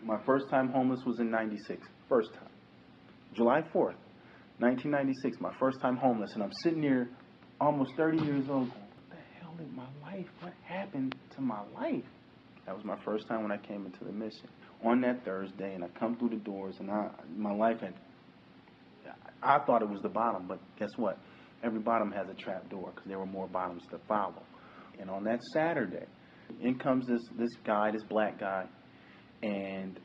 My first time homeless was in 96. First time. July 4th, 1996, my first time homeless. And I'm sitting here almost 30 years old going, what the hell is my life? What happened to my life? That was my first time when I came into the mission. On that Thursday, and I come through the doors, and my life had, I thought it was the bottom, but guess what? Every bottom has a trap door because there were more bottoms to follow. And on that Saturday, in comes this guy, this black guy, and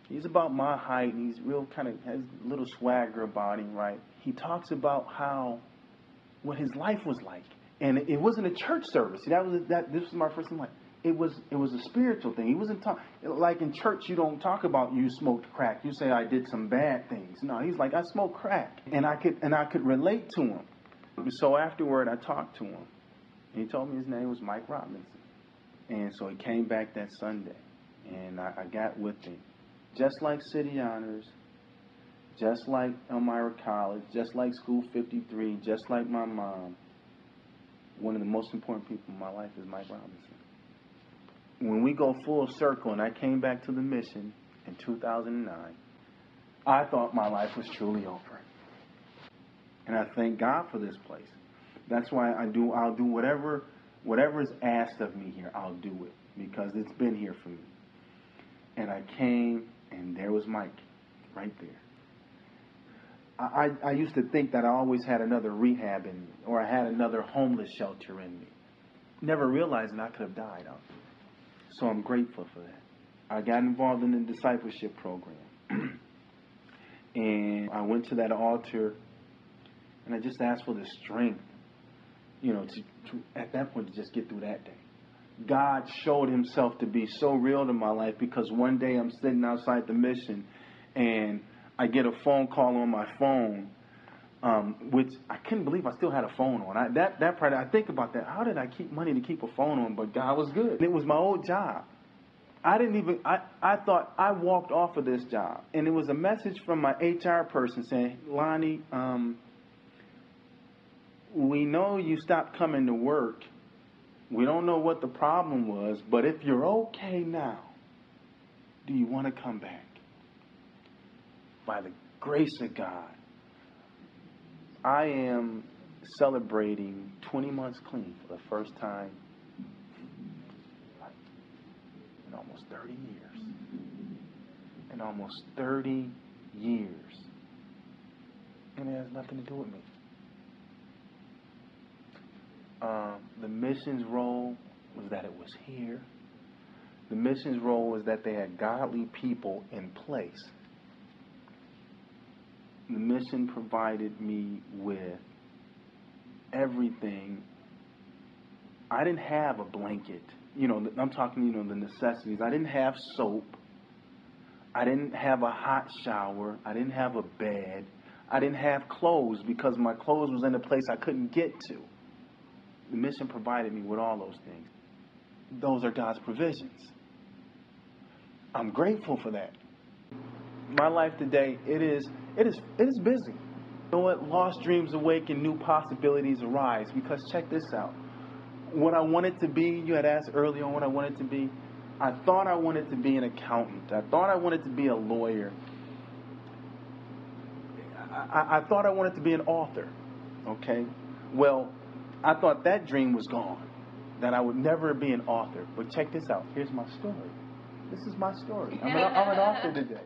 he's about my height, and he's real kind of, has a little swagger about him, right? He talks about what his life was like. And it wasn't a church service. See, this was my first time, like, it was a spiritual thing. He wasn't talking, like in church, you don't talk about you smoked crack. You say, I did some bad things. No, he's like, I smoked crack. And I could relate to him. So afterward, I talked to him. And he told me his name was Mike Robinson. And so he came back that Sunday. And I got with him. Just like City Honors, just like Elmira College, just like School 53, just like my mom, one of the most important people in my life is Mike Robinson. When we go full circle, and I came back to the mission in 2009, I thought my life was truly over. And I thank God for this place. That's why I'll do whatever is asked of me here, I'll do it. Because it's been here for me. And I came, and there was Mike, right there. I used to think that I always had another rehab in me, or I had another homeless shelter in me. Never realizing I could have died out there. So I'm grateful for that. I got involved in the discipleship program. And I went to that altar, and I just asked for the strength, to at that point, to just get through that day. God showed himself to be so real to my life, because one day I'm sitting outside the mission, and I get a phone call on my phone, which I couldn't believe I still had a phone on. That part, I think about that. How did I keep money to keep a phone on? But God was good. It was my old job. I thought I walked off of this job. And it was a message from my HR person saying, Lonnie, we know you stopped coming to work. We don't know what the problem was, but if you're okay now, do you want to come back? By the grace of God, I am celebrating 20 months clean for the first time in almost 30 years. In almost 30 years. And it has nothing to do with me. The missions role was that it was here. The missions role was that they had godly people in place. The mission provided me with everything. I didn't have a blanket. I'm talking, the necessities. I didn't have soap. I didn't have a hot shower. I didn't have a bed. I didn't have clothes because my clothes was in a place I couldn't get to. The mission provided me with all those things. Those are God's provisions. I'm grateful for that. My life today, it is busy. You know what? Lost dreams awaken, new possibilities arise. Because check this out. What I wanted to be, you had asked earlier on what I wanted to be. I thought I wanted to be an accountant. I thought I wanted to be a lawyer. I thought I wanted to be an author. Okay? Well, I thought that dream was gone. That I would never be an author. But check this out. Here's my story. This is my story. I'm an author today.